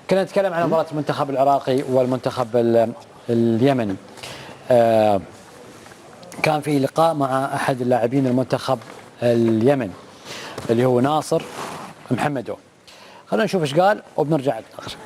كنا نتكلم عن مباراة المنتخب العراقي والمنتخب اليمني. كان في لقاء مع أحد اللاعبين المنتخب اليمني اللي هو ناصر محمدو. خلينا نشوف ايش قال وبنرجع نتناقش.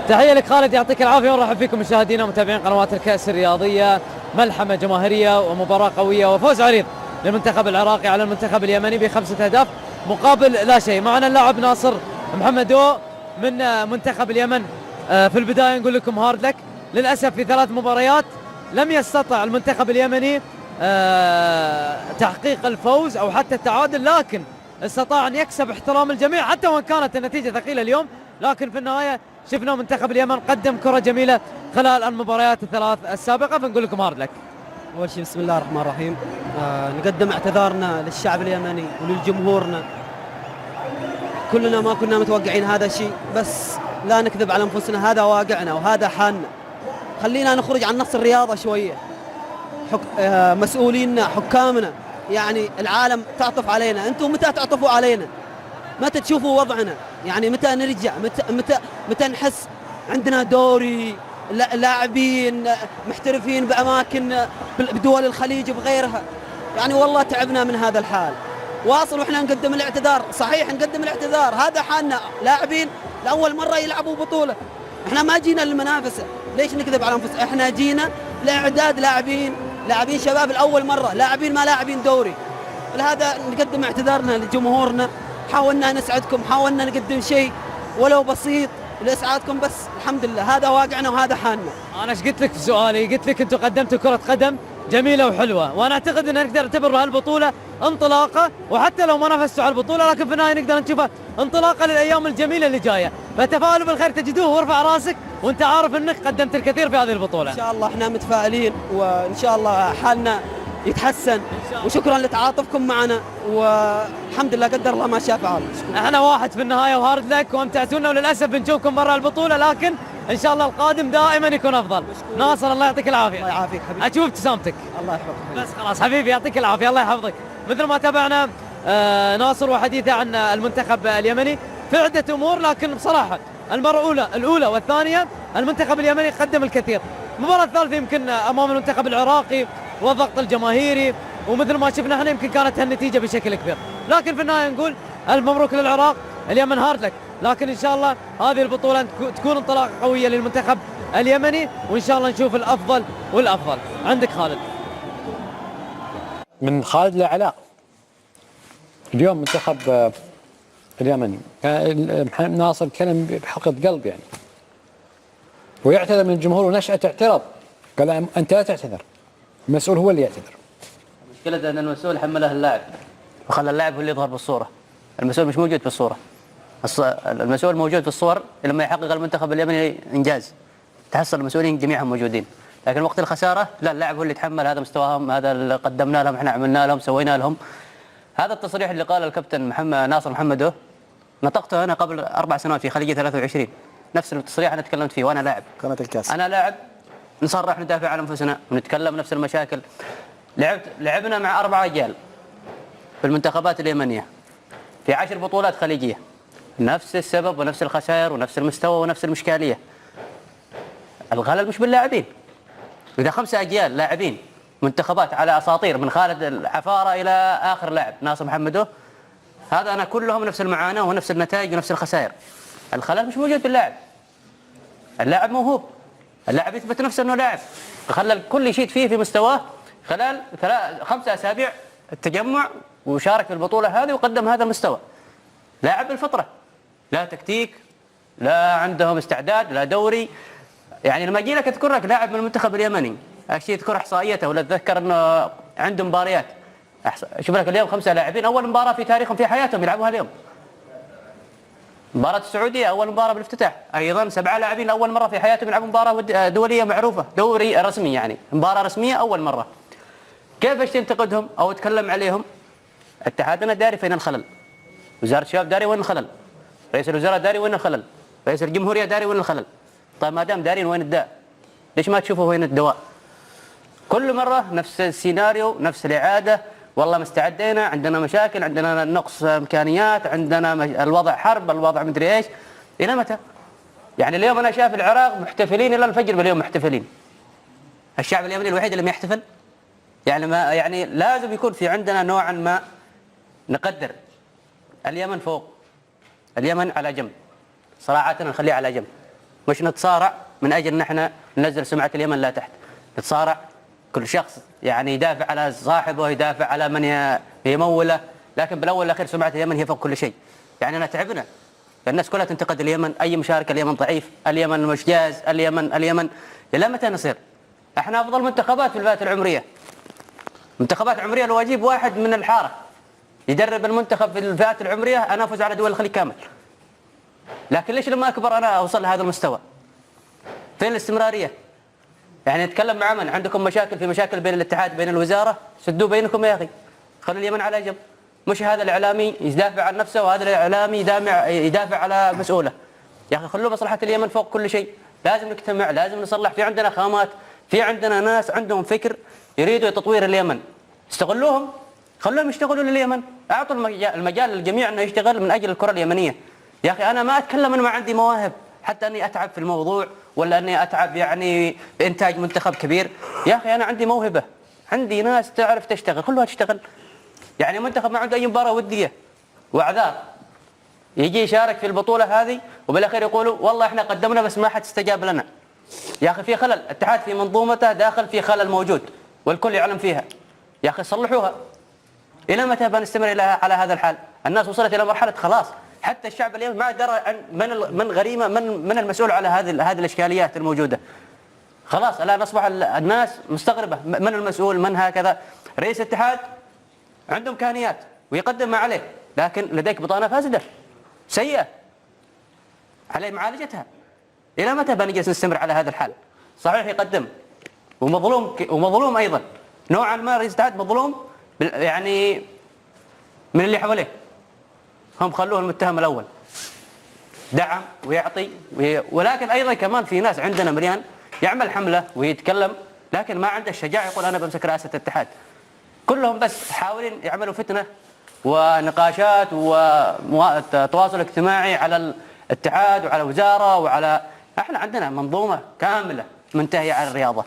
تحية لك خالد، يعطيك العافية ونرحب فيكم مشاهدينا ومتابعين قنوات الكأس الرياضية. ملحمة جماهيرية ومباراة قوية وفوز عريض للمنتخب العراقي على المنتخب اليمني ب5 أهداف مقابل لا شيء. معنا اللاعب ناصر محمدو من منتخب اليمن. في البداية نقول لكم هارد لك. للأسف في 3 مباريات لم يستطع المنتخب اليمني تحقيق الفوز أو حتى التعادل، لكن استطاع أن يكسب احترام الجميع حتى وإن كانت النتيجة ثقيلة اليوم. لكن في النهاية شفنا منتخب اليمن قدم كرة جميلة خلال المباريات ال3 السابقة، فنقول لكم هارد لك. أول شيء بسم الله الرحمن الرحيم، نقدم اعتذارنا للشعب اليمني وللجمهورنا. كلنا ما كنا متوقعين هذا الشيء، بس لا نكذب على أنفسنا، هذا واقعنا وهذا حالنا. خلينا نخرج عن نص الرياضة شوية. مسؤوليننا حكامنا، يعني العالم تعطف علينا، أنتم متى تعطفوا علينا؟ متى تشوفوا وضعنا؟ يعني متى نرجع؟ متى نحس عندنا دوري، لاعبين محترفين بأماكن بدول الخليج وبغيرها؟ يعني والله تعبنا من هذا الحال. واصل واحنا نقدم الاعتذار، صحيح نقدم الاعتذار، هذا حالنا. لاعبين لأول مرة يلعبوا بطولة، احنا ما جينا للمنافسة، ليش نكذب على انفسنا؟ احنا جينا لاعداد لاعبين شباب لأول مرة، لاعبين ما لاعبين دوري. لهذا نقدم اعتذارنا لجمهورنا. حاولنا نسعدكم، حاولنا نقدم شيء ولو بسيط لإسعادكم، بس الحمد لله هذا واقعنا وهذا حالنا. أنا ايش قلت لك في سؤالي؟ قلت لك أنتم قدمتوا كرة قدم جميلة وحلوة، وأنا أعتقد أن نقدر نعتبر هالبطولة انطلاقة، وحتى لو ما نافستوا على البطولة لكن في النهاية نقدر نشوفها انطلاقة للأيام الجميلة اللي جاية. فتفاؤلوا بالخير تجدوه، وارفع راسك وأنت عارف أنك قدمت الكثير في هذه البطولة. إن شاء الله احنا متفائلين، وإن شاء الله حالنا يتحسن، وشكرا لتعاطفكم معنا، والحمد لله قدر الله ما شاء فعل. احنا واحد في النهاية وهارد لك وامتعتونا، وللأسف بنشوفكم برا البطولة، لكن إن شاء الله القادم دائما يكون أفضل. ناصر الله يعطيك العافية. الله يعافيك حبيبي. أشوف ابتسامتك. الله يحفظك. بس خلاص حبيبي يعطيك العافية، الله يحفظك. مثل ما تابعنا ناصر وحديثه عن المنتخب اليمني في عدة أمور، لكن بصراحة المرة الأولى والثانية المنتخب اليمني قدم الكثير. المباراة الثالثة يمكن أمام المنتخب العراقي والضغط الجماهيري، ومثل ما شفنا احنا يمكن كانت هالنتيجة بشكل كبير، لكن في النهاية نقول ألف مبروك للعراق. اليمن هارد لك، لكن إن شاء الله هذه البطولة تكون انطلاقة قوية للمنتخب اليمني، وإن شاء الله نشوف الأفضل والأفضل. عندك خالد. من خالد لعلاء. اليوم منتخب اليمني ناصر كلام بحقة قلب يعني، ويعتذر من الجمهور ونشأة اعترض، قال أنت لا تعتذر، المسؤول هو اللي يعتذر. المشكلة أن المسؤول حمله اللاعب وخلى اللاعب هو اللي يظهر بالصورة. المسؤول مش موجود في الصورة. المسؤول موجود في الصور لما يحقق المنتخب اليمني إنجاز، تحصل المسؤولين جميعهم موجودين، لكن وقت الخسارة لا، اللاعب هو اللي يتحمل هذا مستواهم، هذا اللي قدمنا لهم، احنا عملنا لهم، سوينا لهم. هذا التصريح اللي قاله الكابتن ناصر محمدو نطقته أنا قبل 4 سنوات في خليجية 23، نفس التصريح أنا تكلمت فيه وأنا لاعب قناة الكاس. أنا لاعب، نصرح ندافع عن أنفسنا ونتكلم نفس المشاكل. لعبنا مع 4 رجال في المنتخبات اليمنية في 10 بطولات خليجية، نفس السبب ونفس الخسائر ونفس المستوى ونفس المشكالية. الغلل مش باللاعبين. إذا 5 أجيال لاعبين منتخبات على أساطير من خالد العفارة إلى آخر لاعب ناصر محمدو، هذا أنا كلهم نفس المعاناة ونفس النتائج ونفس الخسائر. الخلل مش موجود باللاعب. اللاعب موهوب، اللاعب يثبت نفسه أنه لاعب، خلى الكل يشيد فيه في مستواه خلال 5 أسابيع التجمع، وشارك في البطولة هذه وقدم هذا المستوى. لاعب بالفطرة، لا تكتيك، لا عندهم استعداد، لا دوري. يعني لما أجي لك أذكر لك لاعب من المنتخب اليمني، أشي أذكر إحصائيته ولا أتذكر أنه عنده مباريات. شوف لك اليوم 5 لاعبين أول مباراة في تاريخهم في حياتهم يلعبوها اليوم. مباراة السعودية أول مباراة بالافتتاح، أيضا 7 لاعبين أول مرة في حياتهم يلعبوا مباراة دولية معروفة، دوري رسمي يعني مباراة رسمية أول مرة. كيف تنتقدهم أو تتكلم عليهم؟ اتحادنا داري فين الخلل، وزارة الشباب داري وين الخلل، رئيس الوزراء داري وين الخلل، رئيس الجمهورية داري وين الخلل. طيب ما دام دارين وين الداء؟ ليش ما تشوفوا وين الدواء؟ كل مرة نفس السيناريو، نفس الإعادة. والله ما استعدينا، عندنا مشاكل، عندنا نقص إمكانيات، عندنا الوضع حرب، الوضع مدري إيش. الى متى؟ يعني اليوم انا شايف العراق محتفلين الى الفجر باليوم محتفلين. الشعب اليمني الوحيد اللي ما يحتفل؟ يعني ما يعني لازم يكون في عندنا نوعا ما نقدر اليمن فوق، اليمن على جنب، صراعاتنا نخليها على جنب، مش نتصارع من اجل ان احنا ننزل سمعه اليمن لا تحت، نتصارع كل شخص يعني يدافع على صاحبه، يدافع على من يموله، لكن بالاول والاخير سمعه اليمن هي فوق كل شيء. يعني انا تعبنا، الناس كلها تنتقد اليمن، اي مشاركه اليمن ضعيف، اليمن مش جاهز، اليمن الى متى نصير؟ احنا افضل منتخبات في الفئات العمريه. منتخبات عمريه لو اجيب واحد من الحاره يدرب المنتخب في الفئات العمريه انا افوز على دول الخليج كامل. لكن ليش لما اكبر انا اوصل لهذا المستوى؟ فين الاستمراريه؟ يعني نتكلم مع من عندكم مشاكل، في مشاكل بين الاتحاد بين الوزاره، سدوا بينكم يا اخي، خلوا اليمن على جنب. مش هذا الاعلامي يدافع عن نفسه وهذا الاعلامي يدافع على مسؤوله. يا اخي خلوا مصلحه اليمن فوق كل شيء. لازم نجتمع، لازم نصلح، في عندنا خامات، في عندنا ناس عندهم فكر يريدوا تطوير اليمن، استغلوهم، خلوهم يشتغلوا لليمن، اعطوا المجال للجميع انه يشتغل من اجل الكره اليمنيه. يا اخي انا ما اتكلم ان ما عندي مواهب حتى اني اتعب في الموضوع ولا اني اتعب يعني بانتاج منتخب كبير. يا اخي انا عندي موهبه، عندي ناس تعرف تشتغل، خلوها تشتغل. يعني منتخب ما عنده اي مباراه وديه واعذار يجي يشارك في البطوله هذه وبالاخير يقولوا والله احنا قدمنا بس ما حد استجاب لنا. يا اخي في خلل، الاتحاد في منظومته داخل في خلل موجود والكل يعلم فيها. يا اخي صلحوها. الى متى بنستمر على هذا الحال؟ الناس وصلت الى مرحله خلاص، حتى الشعب اليوم ما درى من غريمه من المسؤول على هذه الاشكاليات الموجوده. خلاص الان اصبح الناس مستغربه من المسؤول، من هكذا. رئيس الاتحاد عنده امكانيات ويقدم ما عليه، لكن لديك بطانه فاسده سيئه عليه معالجتها. الى متى بنجلس نستمر على هذا الحال؟ صحيح يقدم ومظلوم ايضا نوعا ما، رئيس الاتحاد مظلوم يعني من اللي حواليه، هم خلوه المتهم الاول، دعم ويعطي ولكن ايضا كمان في ناس عندنا مريان يعمل حمله ويتكلم لكن ما عنده الشجاعه يقول انا بمسك رئاسه الاتحاد. كلهم بس حاولين يعملوا فتنه ونقاشات وتواصل اجتماعي على الاتحاد وعلى الوزاره وعلى، احنا عندنا منظومه كامله منتهيه على الرياضه.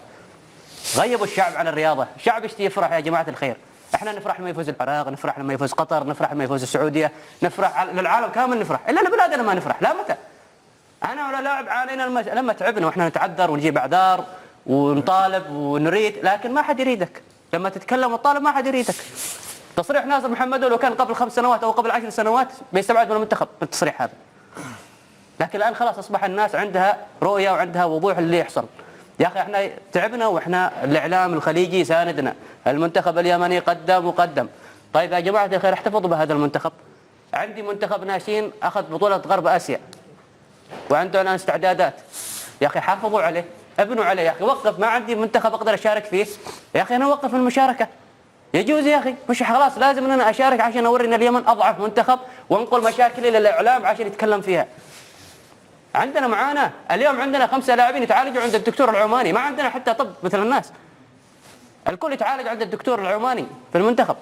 غيبوا الشعب عن الرياضه، الشعب يشتي يفرح يا جماعه الخير. احنا نفرح لما يفوز العراق، نفرح لما يفوز قطر، نفرح لما يفوز السعوديه، نفرح للعالم كامل نفرح، الا لبلادنا ما نفرح. لا متى؟ انا ولا لاعب عانينا لما تعبنا واحنا نتعذر ونجيب اعذار ونطالب ونريد، لكن ما حد يريدك. لما تتكلم وتطالب ما حد يريدك. تصريح ناصر محمد لو كان قبل 5 سنوات او قبل 10 سنوات بيستبعد من المنتخب التصريح هذا. لكن الان خلاص اصبح الناس عندها رؤيه وعندها وضوح اللي يحصل. يا اخي احنا تعبنا واحنا الاعلام الخليجي ساندنا، المنتخب اليمني قدم وقدم. طيب يا جماعه الخير احتفظوا بهذا المنتخب. عندي منتخب ناشئين اخذ بطوله غرب اسيا وعنده الان استعدادات. يا اخي حافظوا عليه، ابنوا عليه يا اخي، وقف. ما عندي منتخب اقدر اشارك فيه يا اخي انا اوقف المشاركه. يجوز يا اخي، مش خلاص لازم ان انا اشارك عشان اوري ان اليمن اضعف منتخب وانقل مشاكلي للاعلام عشان يتكلم فيها. عندنا معاناه، اليوم عندنا 5 لاعبين يتعالجوا عند الدكتور العماني، ما عندنا حتى طب مثل الناس. الكل يتعالج عند الدكتور العماني في المنتخب.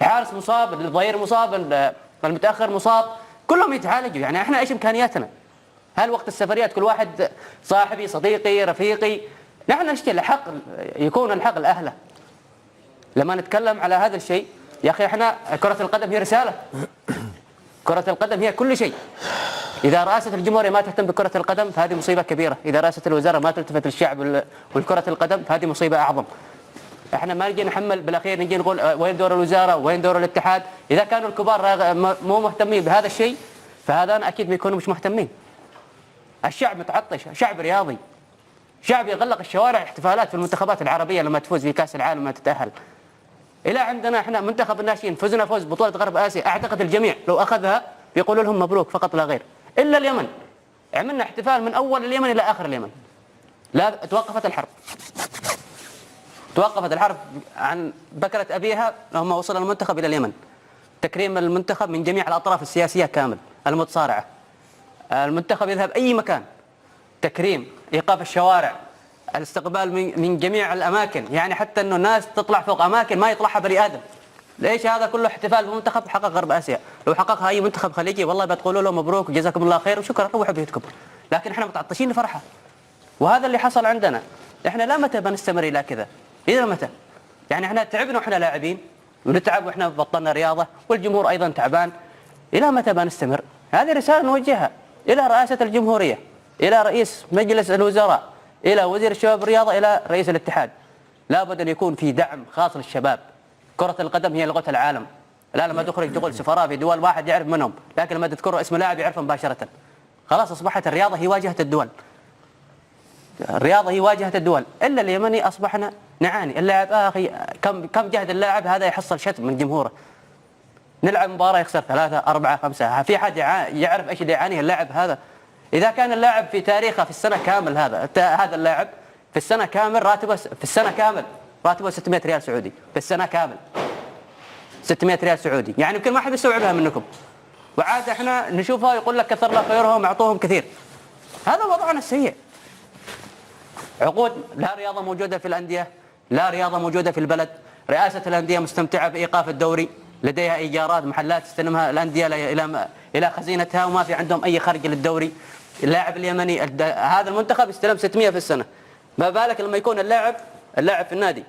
الحارس مصاب، الظهير مصاب، المتاخر مصاب، كلهم يتعالجوا. يعني احنا ايش امكانياتنا؟ هل وقت السفريات كل واحد صاحبي صديقي رفيقي؟ نحن نشتي الحق، يكون الحق لاهله. لما نتكلم على هذا الشيء يا اخي احنا كرة القدم هي رسالة. كرة القدم هي كل شيء. إذا رئاسة الجمهورية ما تهتم بكرة القدم فهذه مصيبة كبيرة، إذا رئاسة الوزارة ما تلتفت للشعب والكرة القدم فهذه مصيبة أعظم. احنا ما نجي نحمل بالاخير نجي نقول وين دور الوزارة وين دور الاتحاد. إذا كانوا الكبار مو مهتمين بهذا الشيء فهذا أكيد بيكونوا مش مهتمين. الشعب متعطش، شعب رياضي، شعب يغلق الشوارع احتفالات في المنتخبات العربية لما تفوز في كأس العالم ما تتأهل. إلى عندنا احنا منتخب الناشئين فزنا فوز بطولة غرب آسيا، أعتقد الجميع لو أخذها بيقولوا لهم مبروك فقط لا غير، إلا اليمن. عملنا احتفال من أول اليمن إلى آخر اليمن. لا توقفت الحرب. توقفت الحرب عن بكرة أبيها لما وصل المنتخب إلى اليمن. تكريم المنتخب من جميع الأطراف السياسية كامل، المتصارعة. المنتخب يذهب أي مكان. تكريم، إيقاف الشوارع، الاستقبال من جميع الأماكن، يعني حتى أنه ناس تطلع فوق أماكن ما يطلعها بني آدم. ليش هذا كله احتفال بمنتخب حقق غرب اسيا؟ لو حققها اي منتخب خليجي والله بتقولوا له مبروك وجزاكم الله خير وشكرا روحوا بيتكم، لكن احنا متعطشين لفرحه، وهذا اللي حصل عندنا. احنا لا متى بنستمر الى كذا؟ الى متى؟ يعني احنا تعبنا واحنا لاعبين ونتعب واحنا بطلنا رياضه والجمهور ايضا تعبان، الى متى بنستمر؟ هذه رساله نوجهها الى رئاسه الجمهوريه، الى رئيس مجلس الوزراء، الى وزير الشباب والرياضه، الى رئيس الاتحاد. لابد ان يكون في دعم خاص للشباب. كرة القدم هي لغة العالم، الآن لما تقول سفراء في دول واحد يعرف منهم، لكن لما تذكر اسم لاعب يعرفه مباشرة. خلاص أصبحت الرياضة هي واجهة الدول. الرياضة هي واجهة الدول، إلا اليمني أصبحنا نعاني. اللاعب أخي كم جهد اللاعب هذا يحصل شتم من جمهوره. نلعب مباراة يخسر 3 4 5، في حد يعرف إيش اللي يعانيه اللاعب هذا؟ إذا كان اللاعب في تاريخه في السنة كامل هذا اللاعب في السنة كامل راتبه في السنة كامل راتبه 600 ريال سعودي في السنة كامل، 600 ريال سعودي، يعني يمكن ما حد يستوعبها منكم. وعاد احنا نشوفها يقول لك كثر الله خيرهم اعطوهم كثير. هذا وضعنا السيء. عقود لا رياضة موجودة في الأندية، لا رياضة موجودة في البلد. رئاسة الأندية مستمتعة بإيقاف الدوري، لديها إيجارات محلات تستلمها الأندية إلى خزينتها وما في عندهم أي خرج للدوري. اللاعب اليمني هذا المنتخب يستلم 600 في السنة، ما بالك لما يكون اللاعب في النادي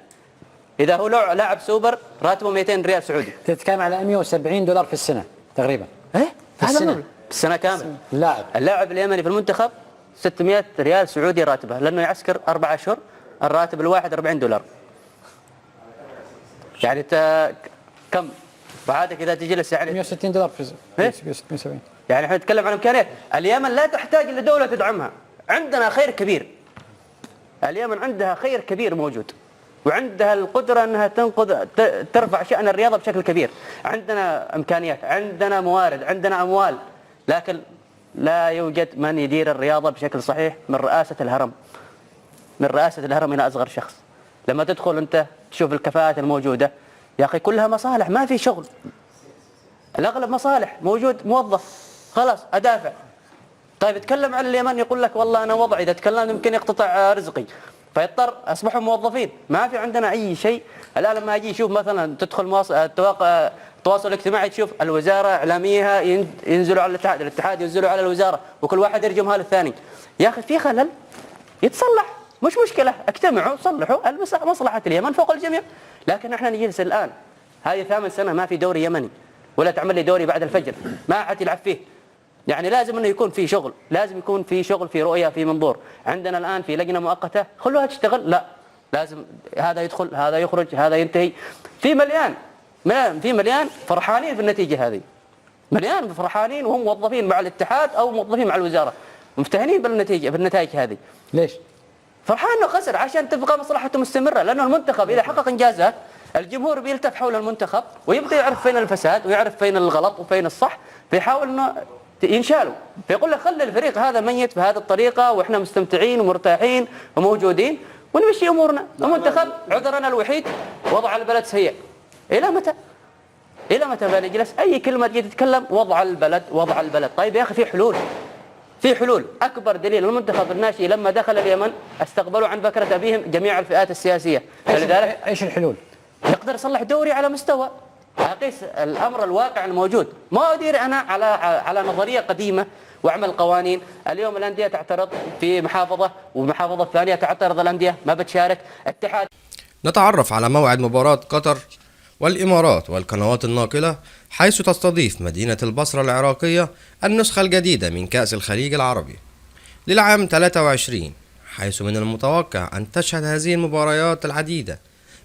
إذا هو لاعب سوبر راتبه 200 ريال سعودي. تتكلم على 170 دولار في السنة تقريبا. إيه؟ في السنة. في السنة كامل. اللاعب اليمني في المنتخب 600 ريال سعودي راتبه، لأنه يعسكر 4 أشهر، الراتب الواحد 40 دولار. يعني كم؟ وعادك إذا تجلس يعني 160 دولار في 670. يعني احنا نتكلم عن إمكانيات. اليمن لا تحتاج إلى دولة تدعمها، عندنا خير كبير. اليمن عندها خير كبير موجود، وعندها القدرة أنها ترفع شأن الرياضة بشكل كبير. عندنا إمكانيات، عندنا موارد، عندنا أموال، لكن لا يوجد من يدير الرياضة بشكل صحيح من رئاسة الهرم. من رئاسة الهرم إلى أصغر شخص. لما تدخل أنت تشوف الكفاءات الموجودة يا أخي كلها مصالح، ما في شغل. الأغلب مصالح، موجود موظف خلاص أدافع. طيب يتكلم عن اليمن يقول لك والله أنا وضعي إذا تكلم يمكن يقتطع رزقي، فيضطر أصبحوا موظفين. ما في عندنا أي شيء. الآن لما أجي أشوف مثلا تدخل التواصل الاجتماعي تشوف الوزارة إعلاميها ينزلوا على الاتحاد ينزلوا على الوزارة، وكل واحد يرجمها للثاني. يا أخي في خلل يتصلح، مش مشكلة، اجتمعوا صلحوا مصلحة اليمن فوق الجميع. لكن احنا نجلس الآن هذه 8 سنة ما في دوري يمني، ولا تعمل لي دوري بعد الفجر ما حد يلعب فيه. يعني لازم انه يكون في شغل، لازم يكون في شغل، في رؤية، في منظور. عندنا الآن في لجنة مؤقتة خلوها تشتغل، لا لازم هذا يدخل هذا يخرج هذا ينتهي. في مليان فرحانين بالنتيجة هذه، مليان فرحانين وهم موظفين مع الاتحاد أو موظفين مع الوزارة، مفتهنين بالنتائج هذه. ليش؟ فرحان انه خسر عشان تبقى مصلحته مستمرة، لأنه المنتخب إذا حقق إنجازات الجمهور بيلتف حول المنتخب ويبدأ يعرف فين الفساد ويعرف فين الغلط وفين الصح، فيحاول انه ينشالوا، فيقول لك خلي الفريق هذا ميت بهذه الطريقة واحنا مستمتعين ومرتاحين وموجودين ونمشي امورنا. المنتخب عذرنا الوحيد وضع البلد سيء. الى متى؟ الى متى بنجلس اي كلمة تجي تتكلم وضع البلد. طيب يا اخي في حلول. اكبر دليل المنتخب الناشئ لما دخل اليمن استقبلوا عن بكرة ابيهم جميع الفئات السياسية. فلذلك ايش الحلول؟ يقدر يصلح دوري على مستوى، أقيس الأمر الواقع الموجود، ما أدير أنا على نظرية قديمة وأعمل قوانين. اليوم الأندية تعترض في محافظة والمحافظة الثانية تعترض الأندية ما بتشارك. اتحاد. نتعرف على موعد مباراة قطر والإمارات والقنوات الناقلة، حيث تستضيف مدينة البصرة العراقية النسخة الجديدة من كأس الخليج العربي للعام 23، حيث من المتوقع أن تشهد هذه المباريات العديدة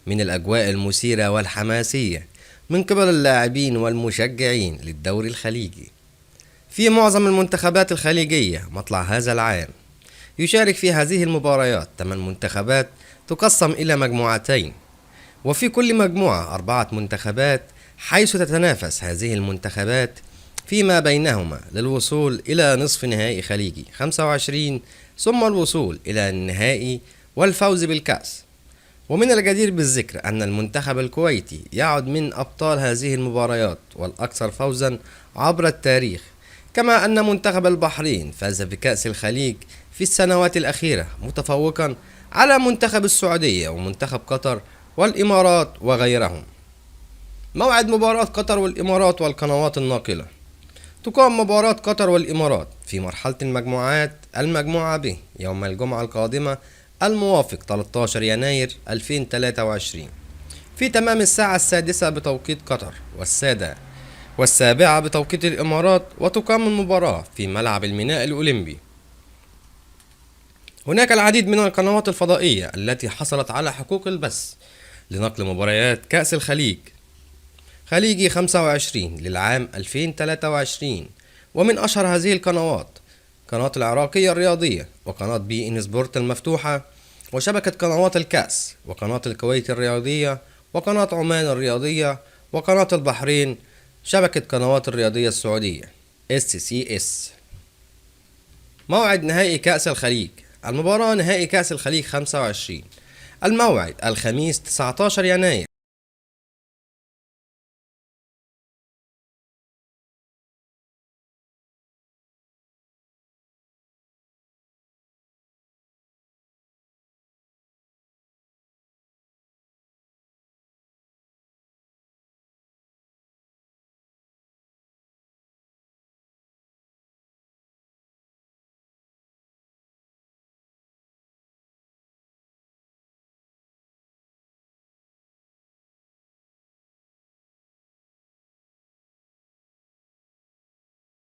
من الأجواء المثيرة والحماسية من قبل اللاعبين والمشجعين للدوري الخليجي. في معظم المنتخبات الخليجية مطلع هذا العام يشارك في هذه المباريات 8 منتخبات تقسم إلى مجموعتين، وفي كل مجموعة 4 منتخبات، حيث تتنافس هذه المنتخبات فيما بينهما للوصول إلى نصف نهائي خليجي 25 ثم الوصول إلى النهائي والفوز بالكأس. ومن الجدير بالذكر أن المنتخب الكويتي يعد من أبطال هذه المباريات والأكثر فوزا عبر التاريخ، كما أن منتخب البحرين فاز بكأس الخليج في السنوات الأخيرة متفوقا على منتخب السعودية ومنتخب قطر والإمارات وغيرهم. موعد مباراة قطر والإمارات والقنوات الناقلة. تقام مباراة قطر والإمارات في مرحلة المجموعات المجموعة ب يوم الجمعة القادمة الموافق 13 يناير 2023 في تمام الساعة 6 بتوقيت قطر والسابعة بتوقيت الإمارات، وتقام المباراة في ملعب الميناء الأولمبي. هناك العديد من القنوات الفضائية التي حصلت على حقوق البث لنقل مباريات كأس الخليج خليجي 25 للعام 2023، ومن أشهر هذه القنوات قناة العراقية الرياضية، وقناة بي إن سبورت المفتوحة، وشبكة قنوات الكأس، وقناة الكويت الرياضية، وقناة عمان الرياضية، وقناة البحرين، شبكة قنوات الرياضية السعودية SCS. موعد نهائي كأس الخليج. المباراة نهائي كأس الخليج 25، الموعد الخميس 19 يناير